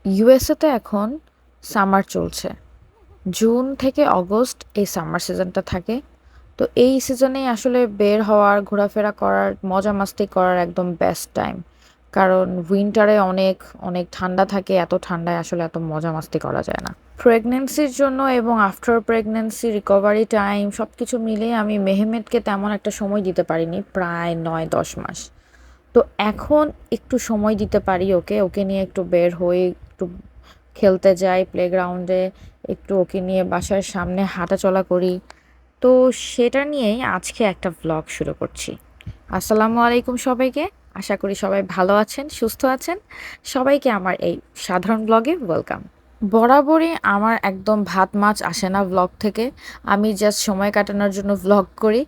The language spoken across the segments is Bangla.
ইউএসএতে এখন সামার চলছে। জুন থেকে অগস্ট এই সামার সিজনটা থাকে। তো এই সিজনেই আসলে বের হওয়ার, ঘোরাফেরা করার, মজা মাস্তি করার একদম বেস্ট টাইম। কারণ উইন্টারে অনেক অনেক ঠান্ডা থাকে, এত ঠান্ডায় আসলে এত মজা মাস্তি করা যায় না। প্রেগনেন্সির জন্য এবং আফটার প্রেগনেন্সি রিকভারি টাইম সব কিছু মিলিয়ে আমি মেহমেদকে তেমন একটা সময় দিতে পারিনি, প্রায় 9-10 মাস। তো এখন একটু সময় দিতে পারি ওকে, ওকে নিয়ে একটু বের হই, একটু খেলতে যাই প্লেগ্রাউন্ডে, একটু ওকে নিয়ে বাসার সামনে হাঁটাচলা করি। তো সেটা নিয়েই আজকে একটা ভ্লগ শুরু করছি। আসসালামু আলাইকুম সবাইকে। আশা করি সবাই ভালো আছেন, সুস্থ আছেন। সবাইকে আমার এই সাধারণ ব্লগে ওয়েলকাম। বরাবরই আমার একদম ভাত মাছ আসে না ব্লগ থেকে। আমি জাস্ট সময় কাটানোর জন্য ব্লগ করি।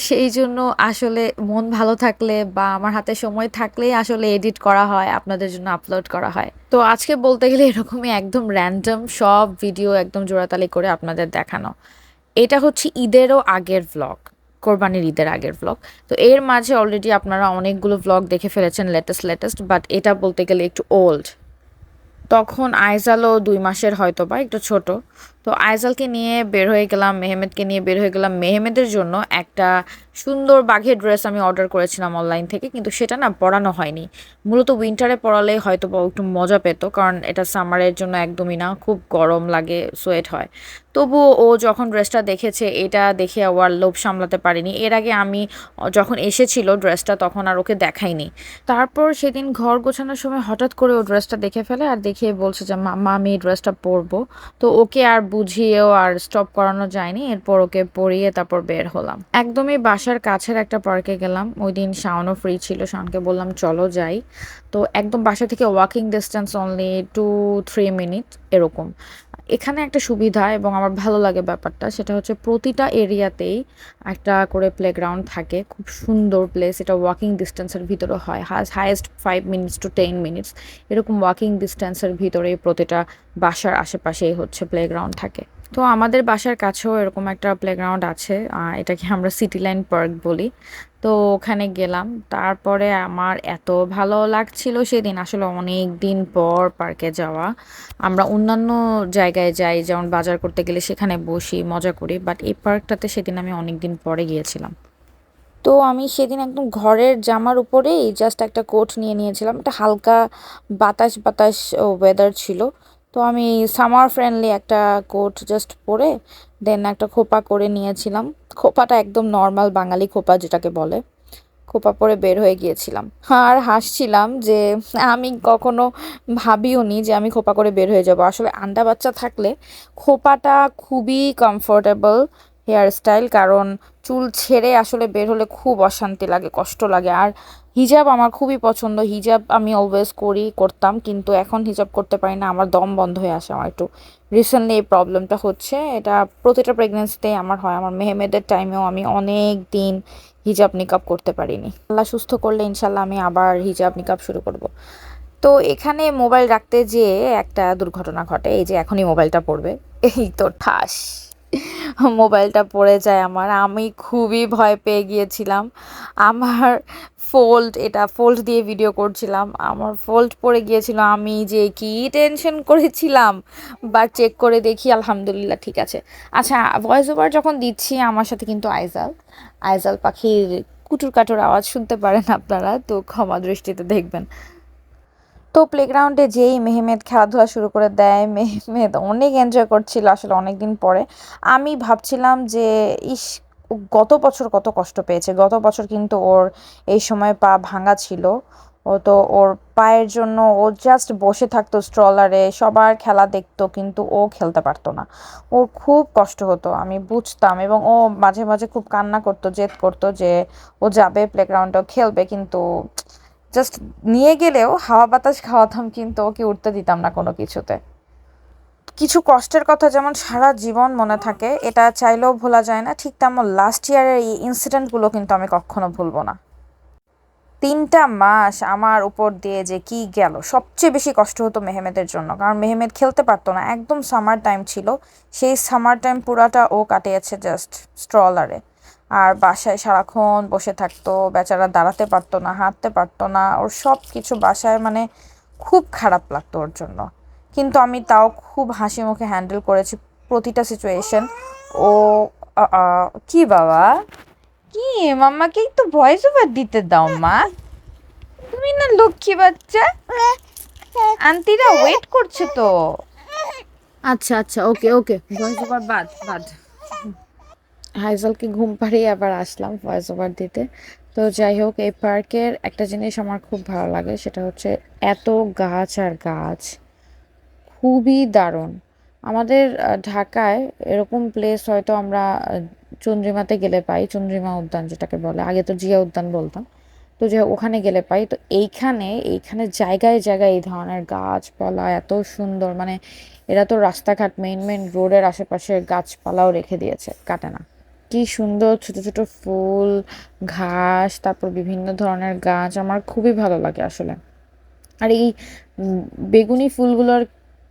সেই জন্য আসলে মন ভালো থাকলে বা আমার হাতে সময় থাকলেই আসলে এডিট করা হয়, আপনাদের জন্য আপলোড করা হয়। তো আজকে বলতে গেলে এরকমই একদম র্যান্ডম সব ভিডিও একদম জোড়াতালি করে আপনাদের দেখানো। এটা হচ্ছে ঈদেরও আগের ভ্লগ, কোরবানির ঈদের আগের ভ্লগ। তো এর মাঝে অলরেডি আপনারা অনেকগুলো ভ্লগ দেখে ফেলেছেন, লেটেস্ট, বাট এটা বলতে গেলে একটু ওল্ড। তখন আইজালও 2 মাসের, হয়তো বা একটু ছোট। তো আইজালকে নিয়ে বের হয়ে গেলাম, মেহমেদকে নিয়ে বের হয়ে গেলাম। মেহমেদের জন্য একটা সুন্দর বাঘের ড্রেস আমি অর্ডার করেছিলাম অনলাইন থেকে, কিন্তু সেটা না পরানো হয়নি। মূলত উইন্টারে পরালে হয়তো বা ও একটু মজা পেত, কারণ এটা সামারের জন্য একদমই না, খুব গরম লাগে, সোয়েট হয়। তবুও ও যখন ড্রেসটা দেখেছে, এটা দেখে ও আর লোভ সামলাতে পারিনি। এর আগে আমি যখন এসেছিল ড্রেসটা, তখন আর ওকে দেখাইনি। তারপর সেদিন ঘর গোছানোর সময় হঠাৎ করে ও ড্রেসটা দেখে ফেলে আর দেখিয়ে বলছে যে মাম্মা আমি এই ড্রেসটা পরবো। তো ওকে আর বুঝিয়েও আর স্টপ করানো যায়নি, এরপর ওকে পরিয়ে তারপর বের হলাম। একদমই বাসার কাছের একটা পার্কে গেলাম। ওই দিন শাওনও ফ্রি ছিল, শাওনকে বললাম চলো যাই। তো একদম বাসা থেকে ওয়াকিং ডিস্টেন্স, অনলি 2-3 মিনিট এরকম। এখানে একটা সুবিধা এবং আমার ভালো লাগে ব্যাপারটা, সেটা হচ্ছে প্রতিটা এরিয়াতেই একটা করে প্লেগ্রাউন্ড থাকে, খুব সুন্দর প্লেস। এটা ওয়াকিং ডিস্টেন্সের ভিতরে হয়, হাইয়েস্ট 5 মিনিটস to 10 মিনিটস এরকম ওয়াকিং ডিস্টেন্সের ভিতরেই প্রতিটা বাসার আশেপাশেই হচ্ছে প্লেগ্রাউন্ড থাকে। তো আমাদের বাসার কাছেও এরকম একটা প্লেগ্রাউন্ড আছে, এটাকে আমরা সিটি লাইন পার্ক বলি। তো ওখানে গেলাম। তারপরে আমার এত ভালো লাগছিল সেদিন, আসলে অনেক দিন পর পার্কে যাওয়া। আমরা অন্যান্য জায়গায় যাই, যেমন বাজার করতে গেলে সেখানে বসি, মজা করি, বাট এই পার্কটাতে সেদিন আমি অনেক দিন পরে গিয়েছিলাম। তো আমি সেদিন একদম ঘরের জামার উপরেই জাস্ট একটা কোট নিয়ে নিয়েছিলাম, একটা হালকা বাতাস বাতাস ওয়েদার ছিল। তো আমি সামার ফ্রেন্ডলি একটা কোট জাস্ট পরে দেন একটা খোপা করে নিয়েছিলাম। খোপাটা একদম নর্মাল বাঙালি খোপা যেটাকে বলে, খোপা পরে বের হয়ে গিয়েছিলাম। আর হাসছিলাম যে আমি কখনো ভাবিও নি যে আমি খোপা করে বের হয়ে যাব। আসলে আন্ডা বাচ্চা থাকলে খোপাটা খুবই কমফোর্টেবল হেয়ার স্টাইল, কারণ চুল ছেড়ে আসলে বের হলে খুব অশান্তি লাগে, কষ্ট লাগে। আর হিজাব আমার খুবই পছন্দ, হিজাব আমি অলওয়েজ করতাম, কিন্তু এখন হিজাব করতে পারি না, আমার দম বন্ধ হয়ে আসে। আমার একটু রিসেন্টলি এই প্রবলেমটা হচ্ছে, এটা প্রতিটা প্রেগনেন্সিতেই আমার হয়। আমার মেহেমেদের টাইমেও আমি অনেক দিন হিজাব নিকাব করতে পারিনি। আল্লাহ সুস্থ করলে ইনশাল্লাহ আমি আবার হিজাব নিকাব শুরু করব। তো এখানে মোবাইল রাখতে যেয়ে একটা দুর্ঘটনা ঘটে, এই যে এখনই মোবাইলটা পড়বে, এই তো ঠাস মোবাইলটা পড়ে যায় আমার। আমি খুবই ভয় পেয়ে গিয়েছিলাম। আমার এটা ফোল্ড দিয়ে ভিডিও করছিলাম, আমার ফোল্ড পড়ে গিয়েছিল। আমি যে কি টেনশন করেছিলাম, বাট চেক করে দেখি আলহামদুলিল্লাহ ঠিক আছে। আচ্ছা, ভয়েস ওভার যখন দিচ্ছি আমার সাথে কিন্তু আইজাল, আইজাল পাখির কুটুর কাটুর আওয়াজ শুনতে পারেন আপনারা, তো ক্ষমা দৃষ্টিতে দেখবেন। তো প্লেগ্রাউন্ডে যেই মেহমেদ খেলাধুলা শুরু করে দেয়, মেহমেদ অনেক এনজয় করছিল আসলে অনেক দিন পরে। আমি ভাবছিলাম যে ইস, ও গত বছর কত কষ্ট পেয়েছে। গত বছর কিন্তু ওর এই সময় পা ভাঙা ছিল। ও তো ওর পায়ের জন্য ও জাস্ট বসে থাকতো স্ট্রলারে, সবার খেলা দেখতো কিন্তু ও খেলতে পারতো না। ওর খুব কষ্ট হতো, আমি বুঝতাম। এবং ও মাঝে মাঝে খুব কান্না করতো, জেদ করতো যে ও যাবে প্লেগ্রাউন্ডেও খেলবে, কিন্তু জাস্ট নিয়ে গেলেও হাওয়া বাতাস খাওয়াতাম, কিন্তু ওকে উঠতে দিতাম না কোনো কিছুতে। কিছু কষ্টের কথা যেমন সারা জীবন মনে থাকে, এটা চাইলেও ভোলা যায় না, ঠিক তেমন লাস্ট ইয়ারের এই ইনসিডেন্টগুলো কিন্তু আমি কখনো ভুলবো না। 3টা মাস আমার উপর দিয়ে যে কি গেল, সবচেয়ে বেশি কষ্ট হতো মেহমেদের জন্য, কারণ মেহমেদ খেলতে পারতো না। একদম সামার টাইম ছিল, সেই সামার টাইম পুরাটা ও কাটিয়েছে জাস্ট স্ট্রলারে। আর বাসায় সারাক্ষণ বসে থাকতো, বেচারা দাঁড়াতে পারতো না, হাঁটতে পারতো না। ওর সব কিছু বাসায় মানে খুব খারাপ লাগতো ওর জন্য। কিন্তু আমি তাও খুব হাসি মুখে হ্যান্ডেল করেছি প্রতিটা সিচুয়েশন। ও কি বাবা, কি মাম্মাকে একটু ভয়েস ওভার দিতে দাও মা, তুমি না লক্ষ্মী বাচ্চা, আন্টিরা ওয়েট করছে তো। আচ্ছা আচ্ছা, ওকে ওকে, ভয়েস ওভার বাদ বাদ। হাইজলকে ঘুম পাড়িয়ে আবার আসলাম ভয়েস ওভার দিতে। তো যাই হোক, এই পার্কের একটা জিনিস আমার খুব ভালো লাগে, সেটা হচ্ছে এত গাছ আর গাছ, খুবই দারুণ। আমাদের ঢাকায় এরকম প্লেস হয়তো আমরা চন্দ্রিমাতে গেলে পাই, চন্দ্রিমা উদ্যান যেটাকে বলে, আগে তো জিয়া উদ্যান বলতাম। তো যে ওখানে গেলে পাই, তো এইখানে এইখানে জায়গায় জায়গায় এই ধরনের গাছপালা এত সুন্দর, মানে এরা তো রাস্তাঘাট মেইন মেইন রোডের আশেপাশে গাছপালাও রেখে দিয়েছে, কাটে না। কি সুন্দর ছোট ছোট ফুল, ঘাস, তারপর বিভিন্ন ধরনের গাছ, আমার খুবই ভালো লাগে আসলে। আর এই উম, বেগুনি ফুলগুলোর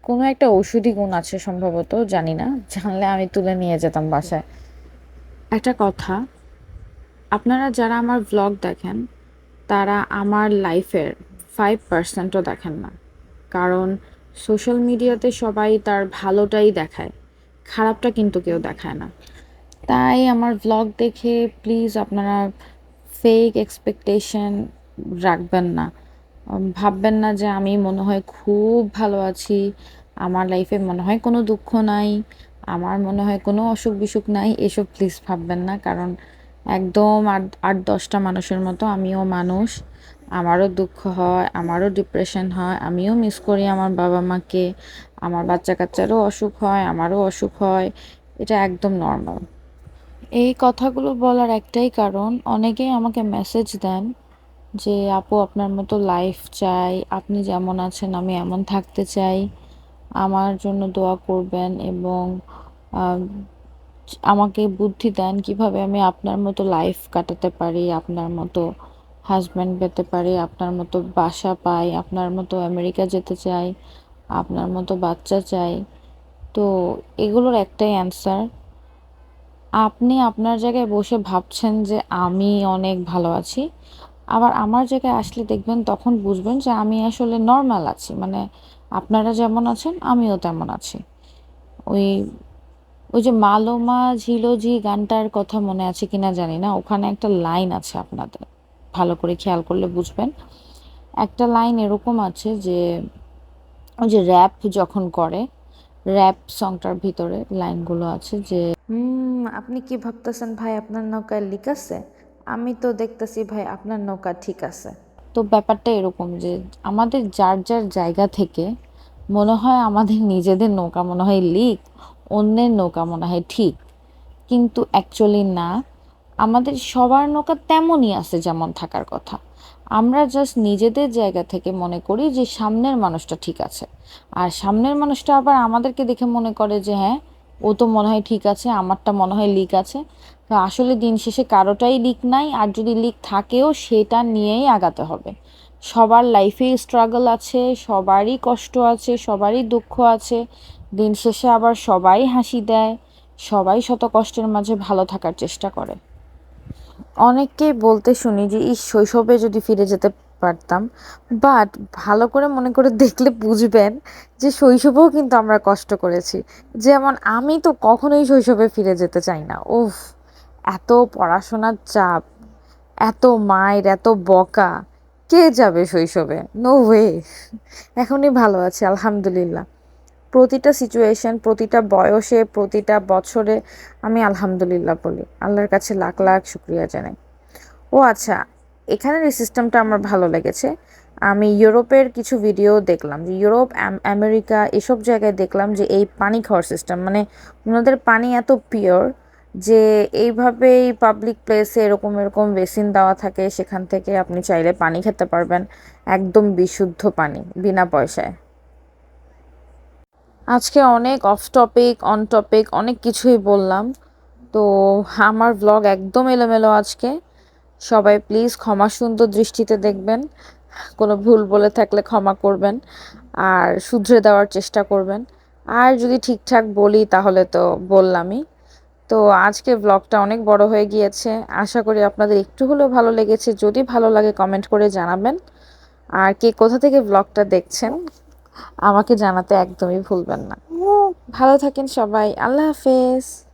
কোনো একটা ঔষধি গুণ আছে সম্ভবত, জানি না, জানলে আমি তুলে নিয়ে যেতাম বাসায়। একটা কথা, আপনারা যারা আমার ভ্লগ দেখেন তারা আমার লাইফের 5%ও দেখেন না। কারণ সোশ্যাল মিডিয়াতে সবাই তার ভালোটাই দেখায়, খারাপটা কিন্তু কেউ দেখায় না। তাই আমার ভ্লগ দেখে প্লিজ আপনারা ফেক এক্সপেকটেশন রাখবেন না। ভাববেন না যে আমি মনে হয় খুব ভালো আছি, আমার লাইফে মনে হয় কোনো দুঃখ নাই, আমার মনে হয় কোনো অসুখ বিসুখ নাই, এসব প্লিজ ভাববেন না। কারণ একদম আট আট 10টা মানুষের মতো আমিও মানুষ, আমারও দুঃখ হয়, আমারও ডিপ্রেশন হয়, আমিও মিস করি আমার বাবা মাকে, আমার বাচ্চা কাচ্চারও অসুখ হয়, আমারও অসুখ হয়, এটা একদম নর্মাল। এই কথাগুলো বলার একটাই কারণ, অনেকেই আমাকে মেসেজ দেন যে আপু আপনার মতো লাইফ চাই, আপনি যেমন আছেন আমি এমন থাকতে চাই, আমার জন্য দোয়া করবেন এবং আহ, আমাকে বুদ্ধি দেন কিভাবে আমি আপনার মতো লাইফ কাটাতে পারি, আপনার মতো হাজব্যান্ড পেতে পারি, আপনার মতো বাসা পাই, আপনার মতো আমেরিকা যেতে চাই, আপনার মতো বাচ্চা চাই। তো এগুলোর একটাই অ্যান্সার, আপনি আপনার জায়গায় বসে ভাবছেন যে আমি অনেক ভালো আছি, আবার আমার জায়গায় আসলে দেখবেন, তখন বুঝবেন যে আমি আসলে নর্মাল আছি, মানে আপনারা যেমন আছেন আমিও তেমন আছি। ওই ওই যে মালোমা ঝিলোজি গানটার কথা মনে আছে কিনা জানি না, ওখানে একটা লাইন আছে, আপনাদের ভালো করে খেয়াল করলে বুঝবেন। একটা লাইন এরকম আছে যে ওই যে র্যাপ যখন করে, র্যাপ সংটার ভিতরে লাইনগুলো আছে যে আপনি কি ভাবতেছেন ভাই আপনার নৌকায় লিক আছে, আমি তো দেখতেছি ভাই আপনার নৌকা ঠিক আছে। তো ব্যাপারটা এরকম যে আমাদের যার যার জায়গা থেকে মনে হয় আমাদের নিজেদের নৌকা মনে হয় লিক, অন্যের নৌকা মনে হয় ঠিক, কিন্তু অ্যাকচুয়ালি না। আমাদের সবার নৌকা তেমনই আছে যেমন থাকার কথা। আমরা জাস্ট নিজেদের জায়গা থেকে মনে করি যে সামনের মানুষটা ঠিক আছে, আর সামনের মানুষটা আবার আমাদেরকে দেখে মনে করে যে হ্যাঁ, ও তো মনে হয় ঠিক আছে, আমারটা মনে হয় লিক আছে। তো আসলে দিন শেষে কারোটাই লিক নাই, আর যদি লিক থাকেও সেটা নিয়েই আগাতে হবে। সবার লাইফে স্ট্রাগল আছে, সবারই কষ্ট আছে, সবারই দুঃখ আছে, দিন শেষে আবার সবাই হাসি দেয়, সবাই শত কষ্টের মাঝে ভালো থাকার চেষ্টা করে। অনেককেই বলতে শুনি যে এই শৈশবে যদি ফিরে যেতে পারতাম, বাট ভালো করে মনে করে দেখলে বুঝবেন যে শৈশবেও কিন্তু আমরা কষ্ট করেছি। যেমন আমি তো কখনোই শৈশবে ফিরে যেতে চাই না, উফ, এত পড়াশোনার চাপ, এত মায়ের এত বকা, কে যাবে শৈশবে, নো ওয়ে। এখনই ভালো আছে আলহামদুলিল্লাহ, প্রতিটা সিচুয়েশন, প্রতিটা বয়সে, প্রতিটা বছরে আমি আলহামদুলিল্লাহ বলি, আল্লাহর কাছে লাখ লাখ শুক্রিয়া জানাই। ও আচ্ছা, এখানের এই সিস্টেমটা আমার ভালো লেগেছে। আমি ইউরোপের কিছু ভিডিও দেখলাম, যে ইউরোপ আমেরিকা এসব জায়গায় দেখলাম যে এই পানি খাওয়ার সিস্টেম, মানে ওনাদের পানি এত পিওর যে এইভাবেই পাবলিক প্লেসে এরকম এরকম বেসিন দেওয়া থাকে, সেখান থেকে আপনি চাইলে পানি খেতে পারবেন, একদম বিশুদ্ধ পানি বিনা পয়সায়। আজকে অনেক অফ টপিক অন টপিক অনেক কিছুই বললাম। তো আমার ব্লগ একদম এলোমেলো আজকে, সবাই প্লিজ ক্ষমা সুন্দর দৃষ্টিতে দেখবেন, কোনো ভুল বলে থাকলে ক্ষমা করবেন, আর শুধরে দেওয়ার চেষ্টা করবেন। আর যদি ঠিকঠাক বলি তাহলে তো বললামই। তো আজকে ব্লগটা অনেক বড় হয়ে গিয়েছে, আশা করি আপনাদের একটু হলেও ভালো লেগেছে, যদি ভালো লাগে কমেন্ট করে জানাবেন। আর কে কোথা থেকে ব্লগটা দেখছেন আমাকে জানাতে একদমই ভুলবেন না। ভালো থাকেন সবাই। আল্লাহ হাফেজ।